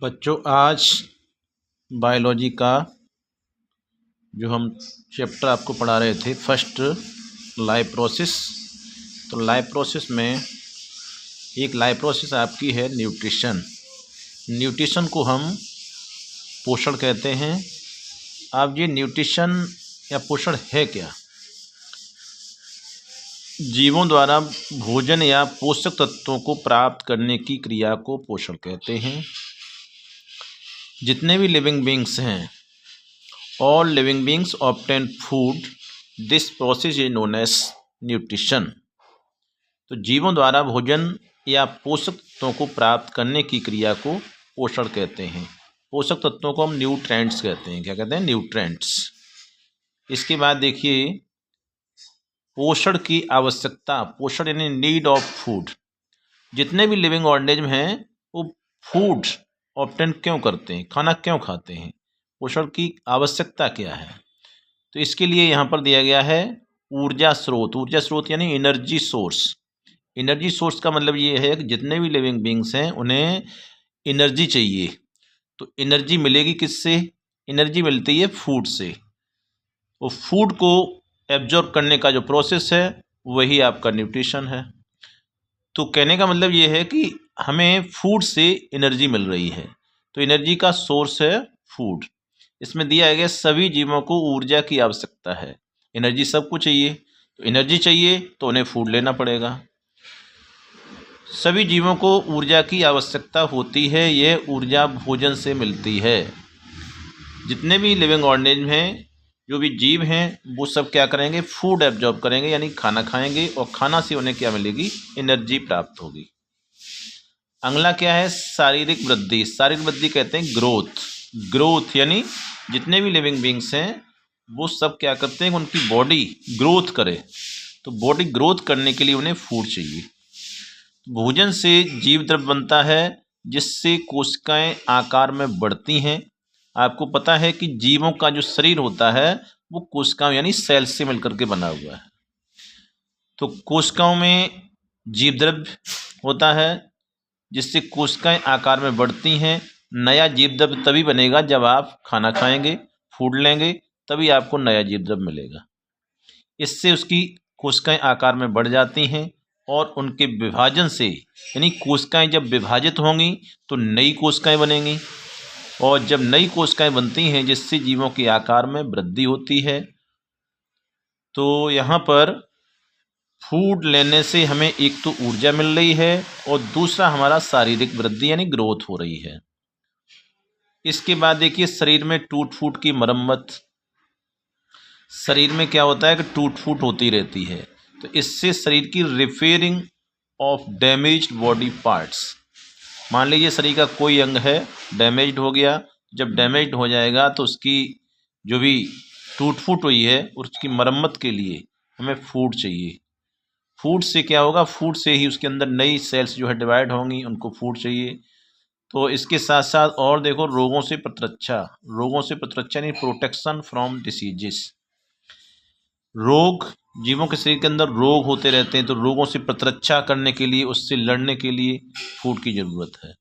बच्चों, आज बायोलॉजी का जो हम चैप्टर आपको पढ़ा रहे थे फर्स्ट लाइफ प्रोसेस। तो लाइफ प्रोसेस में एक लाइफ प्रोसेस आपकी है न्यूट्रिशन। न्यूट्रिशन को हम पोषण कहते हैं। अब ये न्यूट्रिशन या पोषण है क्या? जीवों द्वारा भोजन या पोषक तत्वों को प्राप्त करने की क्रिया को पोषण कहते हैं। जितने भी लिविंग बींग्स हैं, all living beings obtain food, this process is known as nutrition. तो जीवों द्वारा भोजन या पोषक तत्वों को प्राप्त करने की क्रिया को पोषण कहते हैं। पोषक तत्वों को हम न्यूट्रेंट्स कहते हैं। क्या कहते हैं? न्यूट्रेंट्स। इसके बाद देखिए, पोषण की आवश्यकता, पोषण यानी नीड ऑफ फूड। जितने भी लिविंग ऑर्गेनिज्म हैं वो फूड ऑब्टेन क्यों करते हैं, खाना क्यों खाते हैं, पोषण की आवश्यकता क्या है? तो इसके लिए यहाँ पर दिया गया है ऊर्जा स्रोत। ऊर्जा स्रोत यानी एनर्जी सोर्स। एनर्जी सोर्स का मतलब ये है कि जितने भी लिविंग बींग्स हैं उन्हें एनर्जी चाहिए। तो एनर्जी मिलेगी किससे? एनर्जी मिलती है फूड से। वो फूड को एब्जॉर्ब करने का जो प्रोसेस है वही आपका न्यूट्रिशन है। तो कहने का मतलब ये है कि हमें फूड से एनर्जी मिल रही है। तो एनर्जी का सोर्स है फूड। इसमें दिया गया सभी जीवों को ऊर्जा की आवश्यकता है। एनर्जी सबको चाहिए, तो एनर्जी चाहिए तो उन्हें फूड लेना पड़ेगा। सभी जीवों को ऊर्जा की आवश्यकता होती है। यह ऊर्जा भोजन से मिलती है। जितने भी लिविंग ऑर्गेनिज्म हैं, जो भी जीव हैं, वो सब क्या करेंगे? फूड एब्जॉर्ब करेंगे, यानी खाना खाएंगे, और खाना से उन्हें क्या मिलेगी? एनर्जी प्राप्त होगी। अगला क्या है? शारीरिक वृद्धि। शारीरिक वृद्धि कहते हैं ग्रोथ। ग्रोथ यानी जितने भी लिविंग बींग्स हैं वो सब क्या करते हैं? उनकी बॉडी ग्रोथ करे। तो बॉडी ग्रोथ करने के लिए उन्हें फूड चाहिए। भोजन से जीव द्रव्य बनता है जिससे कोशिकाएं आकार में बढ़ती हैं। आपको पता है कि जीवों का जो शरीर होता है वो कोशिकाओं यानी सेल से मिलकर के बना हुआ है। तो कोशिकाओं में जीव द्रव्य होता है जिससे कोशिकाएं आकार में बढ़ती हैं। नया जीव द्रव्य तभी बनेगा जब आप खाना खाएंगे, फूड लेंगे, तभी आपको नया जीव द्रव्य मिलेगा। इससे उसकी कोशिकाएं आकार में बढ़ जाती हैं और उनके विभाजन से, यानी कोशिकाएं जब विभाजित होंगी तो नई कोशिकाएं बनेंगी, और जब नई कोशिकाएं बनती हैं जिससे जीवों के आकार में वृद्धि होती है। तो यहाँ पर फूड लेने से हमें एक तो ऊर्जा मिल रही है और दूसरा हमारा शारीरिक वृद्धि यानी ग्रोथ हो रही है। इसके बाद देखिए, शरीर में टूट फूट की मरम्मत। शरीर में क्या होता है कि टूट फूट होती रहती है, तो इससे शरीर की repairing of damaged body parts. मान लीजिए शरीर का कोई अंग है, डैमेज्ड हो गया। जब डैमेज्ड हो जाएगा तो उसकी जो भी टूट फूट हुई है उसकी मरम्मत के लिए हमें फूड चाहिए। फूड से क्या होगा? फूड से ही उसके अंदर नई सेल्स जो है डिवाइड होंगी, उनको फूड चाहिए। तो इसके साथ साथ और देखो, रोगों से प्रतिरक्षा। रोगों से प्रतिरक्षा यानी प्रोटेक्शन फ्रॉम डिसीजेस। रोग, जीवों के शरीर के अंदर रोग होते रहते हैं, तो रोगों से प्रतिरक्षा करने के लिए, उससे लड़ने के लिए फूड की ज़रूरत है।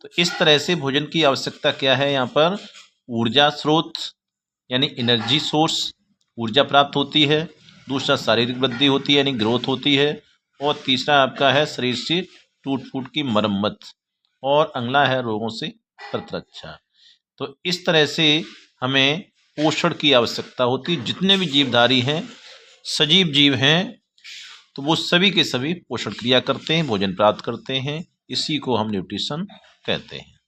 तो इस तरह से भोजन की आवश्यकता क्या है? यहाँ पर ऊर्जा स्रोत यानी एनर्जी सोर्स, ऊर्जा प्राप्त होती है। दूसरा शारीरिक वृद्धि होती है यानी ग्रोथ होती है। और तीसरा आपका है शरीर से टूट फूट की मरम्मत। और अगला है रोगों से प्रतिरक्षा। तो इस तरह से हमें पोषण की आवश्यकता होती है। जितने भी जीवधारी हैं, सजीव जीव हैं, तो वो सभी के सभी पोषण क्रिया करते हैं, भोजन प्राप्त करते हैं। इसी को हम न्यूट्रिशन कहते हैं।